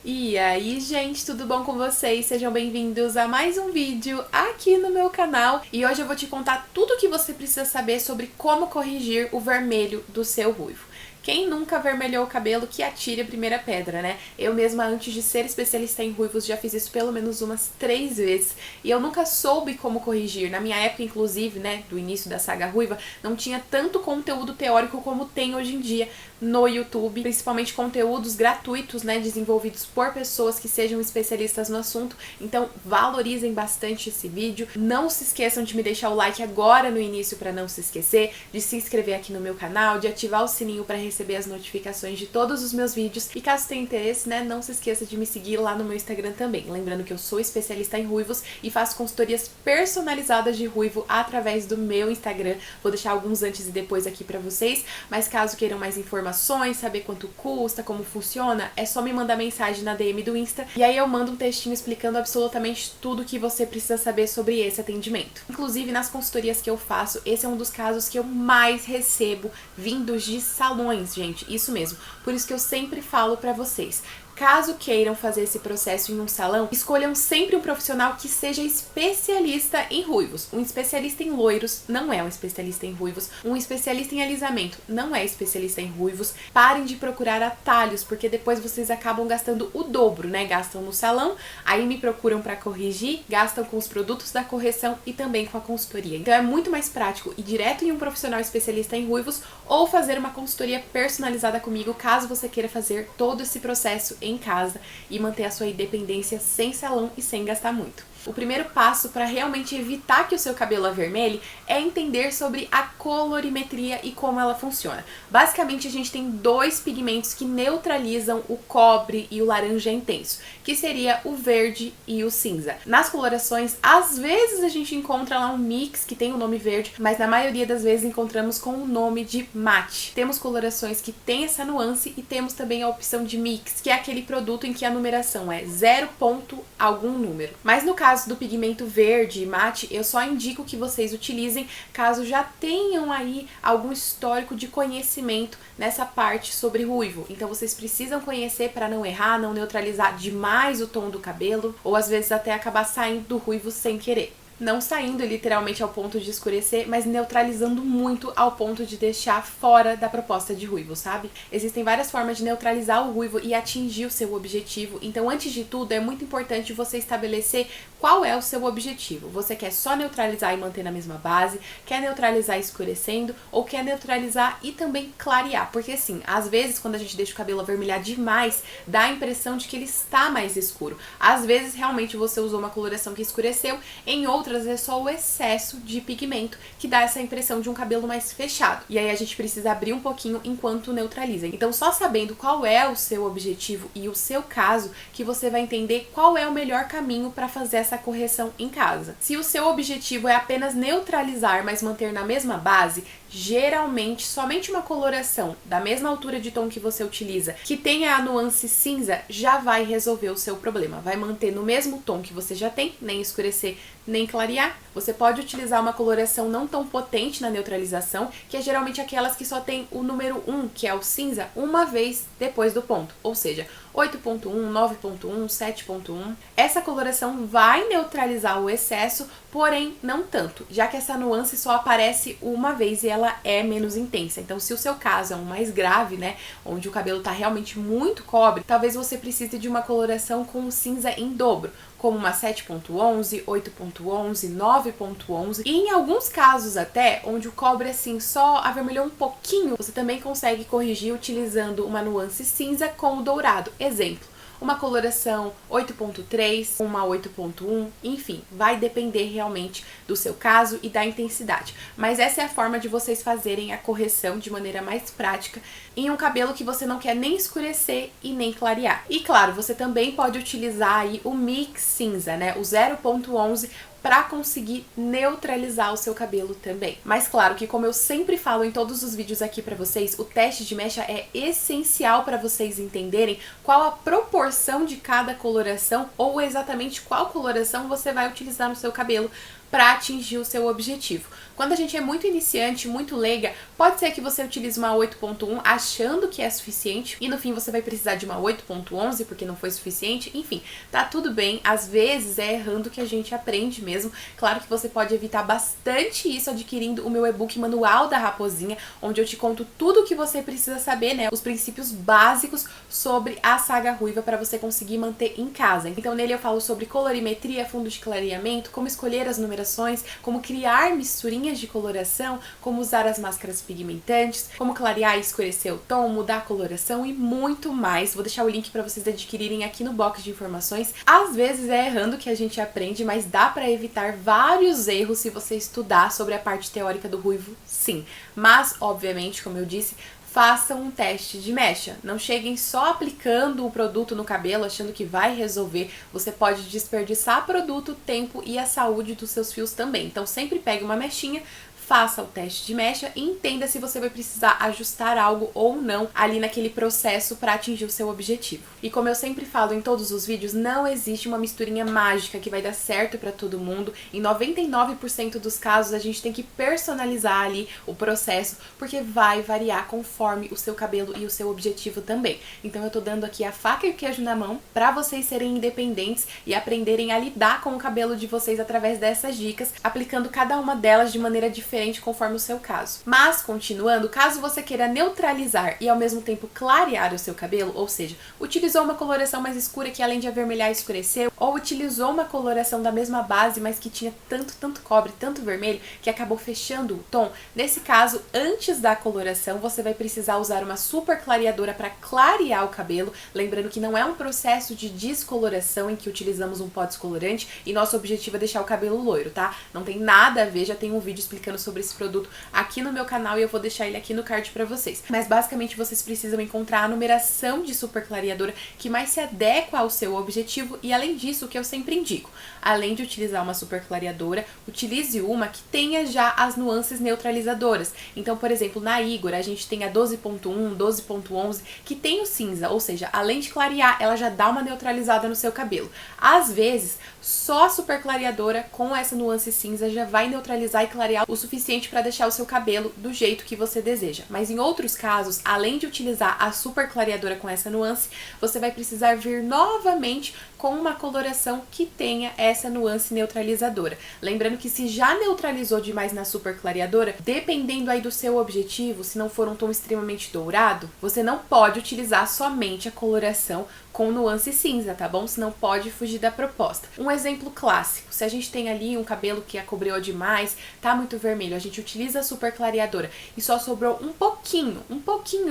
E aí, gente, tudo bom com vocês? Sejam bem-vindos a mais um vídeo aqui no meu canal. E hoje eu vou te contar tudo o que você precisa saber sobre como corrigir o vermelho do seu ruivo. Quem nunca avermelhou o cabelo, que atire a primeira pedra, né? Eu mesma, antes de ser especialista em ruivos, já fiz isso pelo menos umas 3 vezes. E eu nunca soube como corrigir. Na minha época, inclusive, né, do início da saga ruiva, não tinha tanto conteúdo teórico como tem hoje em dia no YouTube. Principalmente conteúdos gratuitos, né, desenvolvidos por pessoas que sejam especialistas no assunto. Então, valorizem bastante esse vídeo. Não se esqueçam de me deixar o like agora no início para não se esquecer. De se inscrever aqui no meu canal, de ativar o sininho para receber as notificações de todos os meus vídeos. E caso tenha interesse, né, não se esqueça de me seguir lá no meu Instagram também. Lembrando que eu sou especialista em ruivos e faço consultorias personalizadas de ruivo através do meu Instagram. Vou deixar alguns antes e depois aqui pra vocês, mas caso queiram mais informações, saber quanto custa, como funciona, é só me mandar mensagem na DM do Insta e aí eu mando um textinho explicando absolutamente tudo que você precisa saber sobre esse atendimento. Inclusive, nas consultorias que eu faço, esse é um dos casos que eu mais recebo vindos de salões, gente, isso mesmo. Por isso que eu sempre falo pra vocês, caso queiram fazer esse processo em um salão, escolham sempre um profissional que seja especialista em ruivos. Um especialista em loiros não é um especialista em ruivos. Um especialista em alisamento não é especialista em ruivos. Parem de procurar atalhos, porque depois vocês acabam gastando o dobro, né? Gastam no salão, aí me procuram para corrigir, gastam com os produtos da correção e também com a consultoria. Então é muito mais prático ir direto em um profissional especialista em ruivos ou fazer uma consultoria personalizada comigo, caso você queira fazer todo esse processo em casa e manter a sua independência sem salão e sem gastar muito. O primeiro passo para realmente evitar que o seu cabelo avermelhe é entender sobre a colorimetria e como ela funciona. Basicamente, a gente tem dois pigmentos que neutralizam o cobre e o laranja intenso, que seria o verde e o cinza. Nas colorações, às vezes a gente encontra lá um mix que tem o nome verde, mas na maioria das vezes encontramos com o nome de mate. Temos colorações que tem essa nuance e temos também a opção de mix, que é aquele produto em que a numeração é 0 ponto algum número. Mas no caso do pigmento verde e mate, eu só indico que vocês utilizem caso já tenham aí algum histórico de conhecimento nessa parte sobre ruivo. Então vocês precisam conhecer para não errar, não neutralizar demais o tom do cabelo, ou às vezes até acabar saindo do ruivo sem querer. Não saindo literalmente ao ponto de escurecer, mas neutralizando muito ao ponto de deixar fora da proposta de ruivo, sabe? Existem várias formas de neutralizar o ruivo e atingir o seu objetivo, então antes de tudo é muito importante você estabelecer qual é o seu objetivo. Você quer só neutralizar e manter na mesma base, quer neutralizar escurecendo, ou quer neutralizar e também clarear? Porque assim, às vezes quando a gente deixa o cabelo avermelhar demais, dá a impressão de que ele está mais escuro. Às vezes realmente você usou uma coloração que escureceu, em outras é só o excesso de pigmento que dá essa impressão de um cabelo mais fechado. E aí a gente precisa abrir um pouquinho enquanto neutraliza. Então só sabendo qual é o seu objetivo e o seu caso que você vai entender qual é o melhor caminho para fazer essa correção em casa. Se o seu objetivo é apenas neutralizar, mas manter na mesma base, geralmente somente uma coloração da mesma altura de tom que você utiliza, que tenha a nuance cinza, já vai resolver o seu problema. Vai manter no mesmo tom que você já tem, nem escurecer, nem clarear. Você pode utilizar uma coloração não tão potente na neutralização, que é geralmente aquelas que só tem o número 1, que é o cinza, uma vez depois do ponto. Ou seja, 8.1, 9.1, 7.1. Essa coloração vai neutralizar o excesso, porém não tanto, já que essa nuance só aparece uma vez e ela é menos intensa. Então, se o seu caso é um mais grave, né, onde o cabelo tá realmente muito cobre, talvez você precise de uma coloração com o cinza em dobro, como uma 7.11, 8.11, 9.11 e em alguns casos até, onde o cobre assim só avermelhou um pouquinho, você também consegue corrigir utilizando uma nuance cinza com o dourado. Exemplo, uma coloração 8.3, uma 8.1, enfim, vai depender realmente do seu caso e da intensidade. Mas essa é a forma de vocês fazerem a correção de maneira mais prática em um cabelo que você não quer nem escurecer e nem clarear. E claro, você também pode utilizar aí o mix cinza, né, o 0.11, para conseguir neutralizar o seu cabelo também. Mas claro que, como eu sempre falo em todos os vídeos aqui pra vocês, o teste de mecha é essencial para vocês entenderem qual a proporção de cada coloração ou exatamente qual coloração você vai utilizar no seu cabelo para atingir o seu objetivo. Quando a gente é muito iniciante, muito leiga, pode ser que você utilize uma 8.1 achando que é suficiente e no fim você vai precisar de uma 8.11 porque não foi suficiente. Enfim, tá tudo bem, às vezes é errando que a gente aprende mesmo. Claro que você pode evitar bastante isso adquirindo o meu e-book Manual da Raposinha, onde eu te conto tudo o que você precisa saber, né? Os princípios básicos sobre a saga ruiva para você conseguir manter em casa. Então nele eu falo sobre colorimetria, fundo de clareamento, como escolher as numerações, como criar misturinhas de coloração, como usar as máscaras pigmentantes, como clarear e escurecer o tom, mudar a coloração e muito mais. Vou deixar o link para vocês adquirirem aqui no box de informações. Às vezes é errando que a gente aprende, mas dá para evitar vários erros se você estudar sobre a parte teórica do ruivo, sim. Mas, obviamente, como eu disse, façam um teste de mecha. Não cheguem só aplicando o produto no cabelo achando que vai resolver. Você pode desperdiçar produto, tempo e a saúde dos seus fios também. Então sempre pegue uma mechinha, faça o teste de mecha e entenda se você vai precisar ajustar algo ou não ali naquele processo para atingir o seu objetivo. E como eu sempre falo em todos os vídeos, não existe uma misturinha mágica que vai dar certo para todo mundo. Em 99% dos casos a gente tem que personalizar ali o processo, porque vai variar conforme o seu cabelo e o seu objetivo também. Então eu tô dando aqui a faca e o queijo na mão para vocês serem independentes e aprenderem a lidar com o cabelo de vocês através dessas dicas, aplicando cada uma delas de maneira diferente conforme o seu caso. Mas, continuando, caso você queira neutralizar e ao mesmo tempo clarear o seu cabelo, ou seja, utilizou uma coloração mais escura que além de avermelhar escureceu, ou utilizou uma coloração da mesma base, mas que tinha tanto cobre, tanto vermelho, que acabou fechando o tom, nesse caso, antes da coloração, você vai precisar usar uma super clareadora para clarear o cabelo, lembrando que não é um processo de descoloração em que utilizamos um pó descolorante e nosso objetivo é deixar o cabelo loiro, tá? Não tem nada a ver, já tem um vídeo explicando sobre esse produto aqui no meu canal e eu vou deixar ele aqui no card pra vocês. Mas basicamente vocês precisam encontrar a numeração de super clareadora que mais se adequa ao seu objetivo e além disso, o que eu sempre indico, além de utilizar uma super clareadora, utilize uma que tenha já as nuances neutralizadoras. Então, por exemplo, na Igor a gente tem a 12.1, 12.11 que tem o cinza, ou seja, além de clarear, ela já dá uma neutralizada no seu cabelo. Às vezes, só a super clareadora com essa nuance cinza já vai neutralizar e clarear o suficiente para deixar o seu cabelo do jeito que você deseja. Mas em outros casos, além de utilizar a super clareadora com essa nuance, você vai precisar vir novamente com uma coloração que tenha essa nuance neutralizadora. Lembrando que se já neutralizou demais na super clareadora, dependendo aí do seu objetivo, se não for um tom extremamente dourado, você não pode utilizar somente a coloração com nuance cinza, tá bom? Senão pode fugir da proposta. Um exemplo clássico, se a gente tem ali um cabelo que acobreou demais, tá muito vermelho, a gente utiliza a super clareadora e só sobrou um pouquinho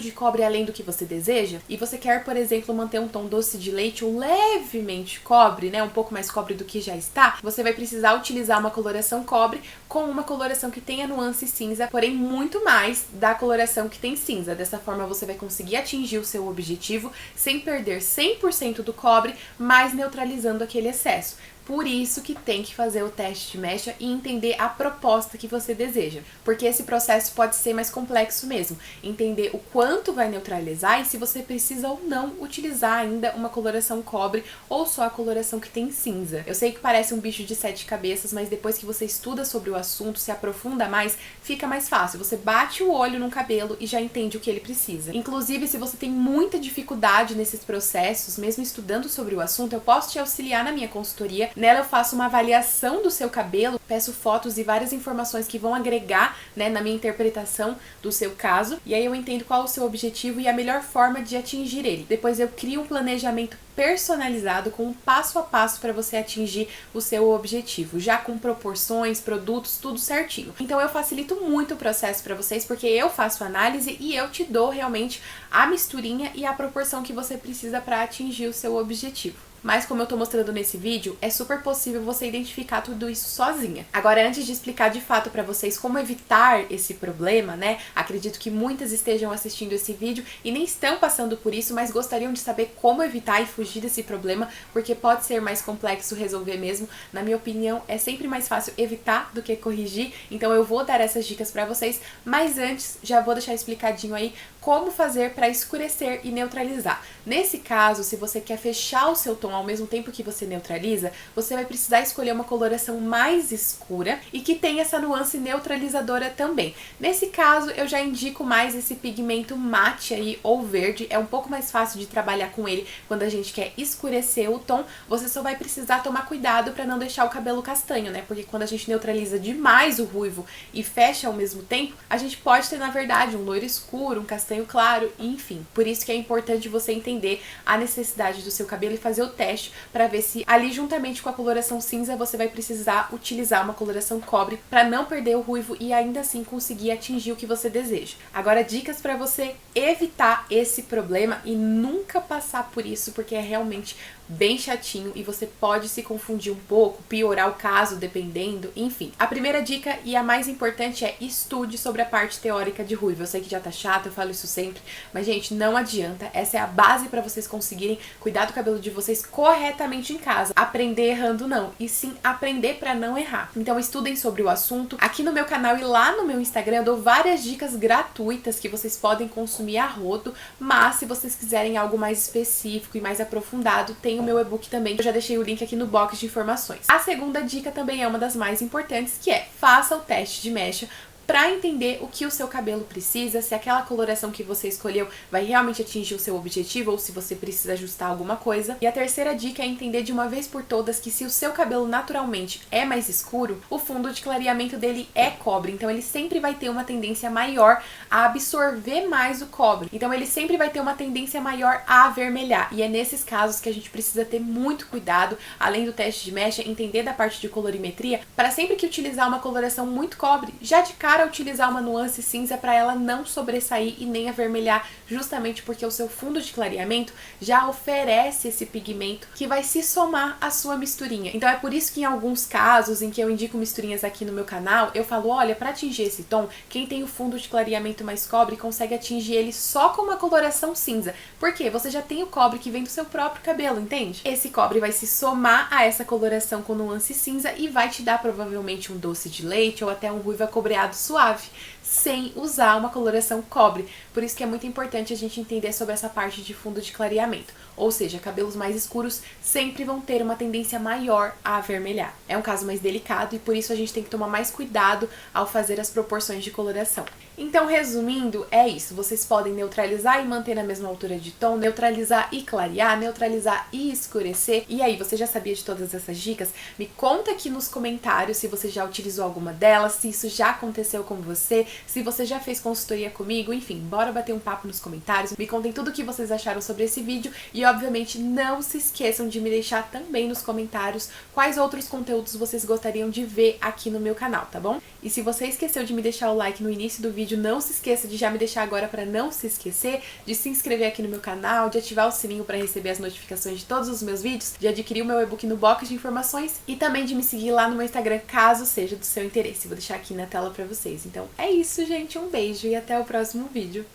de cobre além do que você deseja, e você quer, por exemplo, manter um tom doce de leite ou levemente cobre, né, um pouco mais cobre do que já está, você vai precisar utilizar uma coloração cobre com uma coloração que tenha nuance cinza, porém muito mais da coloração que tem cinza. Dessa forma você vai conseguir atingir o seu objetivo sem perder 100% do cobre, mas neutralizando aquele excesso. Por isso que tem que fazer o teste de mecha e entender a proposta que você deseja, porque esse processo pode ser mais complexo mesmo, entender o quanto vai neutralizar e se você precisa ou não utilizar ainda uma coloração cobre ou só a coloração que tem cinza. Eu sei que parece um bicho de 7 cabeças, mas depois que você estuda sobre o assunto, se aprofunda mais, fica mais fácil. Você bate o olho no cabelo e já entende o que ele precisa. Inclusive, se você tem muita dificuldade nesses processos, mesmo estudando sobre o assunto, eu posso te auxiliar na minha consultoria. Nela eu faço uma avaliação do seu cabelo, peço fotos e várias informações que vão agregar, né, na minha interpretação do seu caso, e aí eu entendo qual é o seu objetivo e a melhor forma de atingir ele. Depois eu crio um planejamento personalizado com um passo a passo para você atingir o seu objetivo, já com proporções, produtos, tudo certinho. Então eu facilito muito o processo para vocês, porque eu faço análise e eu te dou realmente a misturinha e a proporção que você precisa para atingir o seu objetivo. Mas como eu tô mostrando nesse vídeo, é super possível você identificar tudo isso sozinha. Agora, antes de explicar de fato pra vocês como evitar esse problema, né? Acredito que muitas estejam assistindo esse vídeo e nem estão passando por isso, mas gostariam de saber como evitar e fugir desse problema, porque pode ser mais complexo resolver mesmo. Na minha opinião, é sempre mais fácil evitar do que corrigir, então eu vou dar essas dicas pra vocês, mas antes, já vou deixar explicadinho aí como fazer para escurecer e neutralizar. Nesse caso, se você quer fechar o seu tom ao mesmo tempo que você neutraliza, você vai precisar escolher uma coloração mais escura e que tenha essa nuance neutralizadora também. Nesse caso, eu já indico mais esse pigmento mate aí ou verde, é um pouco mais fácil de trabalhar com ele quando a gente quer escurecer o tom. Você só vai precisar tomar cuidado para não deixar o cabelo castanho, né? Porque quando a gente neutraliza demais o ruivo e fecha ao mesmo tempo, a gente pode ter, na verdade, um loiro escuro, um castanho claro, enfim. Por isso que é importante você entender a necessidade do seu cabelo e fazer o teste para ver se ali, juntamente com a coloração cinza, você vai precisar utilizar uma coloração cobre para não perder o ruivo e ainda assim conseguir atingir o que você deseja. Agora, dicas para você evitar esse problema e nunca passar por isso, porque é realmente bem chatinho e você pode se confundir um pouco, piorar o caso dependendo, enfim. A primeira dica e a mais importante é estude sobre a parte teórica de ruivo. Eu sei que já tá chato, eu falo isso sempre, mas gente, não adianta. Essa é a base para vocês conseguirem cuidar do cabelo de vocês corretamente em casa. Aprender errando não, e sim aprender para não errar. Então estudem sobre o assunto. Aqui no meu canal e lá no meu Instagram eu dou várias dicas gratuitas que vocês podem consumir a rodo, mas se vocês quiserem algo mais específico e mais aprofundado, tem o meu e-book também, eu já deixei o link aqui no box de informações. A segunda dica também é uma das mais importantes, que é: faça o teste de mecha para entender o que o seu cabelo precisa, se aquela coloração que você escolheu vai realmente atingir o seu objetivo ou se você precisa ajustar alguma coisa. E a terceira dica é entender de uma vez por todas que se o seu cabelo naturalmente é mais escuro, o fundo de clareamento dele é cobre, então ele sempre vai ter uma tendência maior a absorver mais o cobre, então ele sempre vai ter uma tendência maior a avermelhar, e é nesses casos que a gente precisa ter muito cuidado, além do teste de mecha, entender da parte de colorimetria, para sempre que utilizar uma coloração muito cobre, já de cara utilizar uma nuance cinza para ela não sobressair e nem avermelhar, justamente porque o seu fundo de clareamento já oferece esse pigmento que vai se somar à sua misturinha. Então é por isso que em alguns casos em que eu indico misturinhas aqui no meu canal, eu falo, olha, para atingir esse tom, quem tem o fundo de clareamento mais cobre consegue atingir ele só com uma coloração cinza. Por quê? Você já tem o cobre que vem do seu próprio cabelo, entende? Esse cobre vai se somar a essa coloração com nuance cinza e vai te dar provavelmente um doce de leite ou até um ruivo acobreado suave, sem usar uma coloração cobre. Por isso que é muito importante a gente entender sobre essa parte de fundo de clareamento. Ou seja, cabelos mais escuros sempre vão ter uma tendência maior a avermelhar. É um caso mais delicado e por isso a gente tem que tomar mais cuidado ao fazer as proporções de coloração. Então, resumindo, é isso. Vocês podem neutralizar e manter na mesma altura de tom, neutralizar e clarear, neutralizar e escurecer. E aí, você já sabia de todas essas dicas? Me conta aqui nos comentários se você já utilizou alguma delas, se isso já aconteceu com você, se você já fez consultoria comigo, enfim, bora bater um papo nos comentários. Me contem tudo o que vocês acharam sobre esse vídeo e, obviamente, não se esqueçam de me deixar também nos comentários quais outros conteúdos vocês gostariam de ver aqui no meu canal, tá bom? E se você esqueceu de me deixar o like no início do vídeo, não se esqueça de já me deixar agora para não se esquecer, de se inscrever aqui no meu canal, de ativar o sininho para receber as notificações de todos os meus vídeos, de adquirir o meu e-book no box de informações e também de me seguir lá no meu Instagram, caso seja do seu interesse. Vou deixar aqui na tela para vocês. Então é isso, gente. Um beijo e até o próximo vídeo.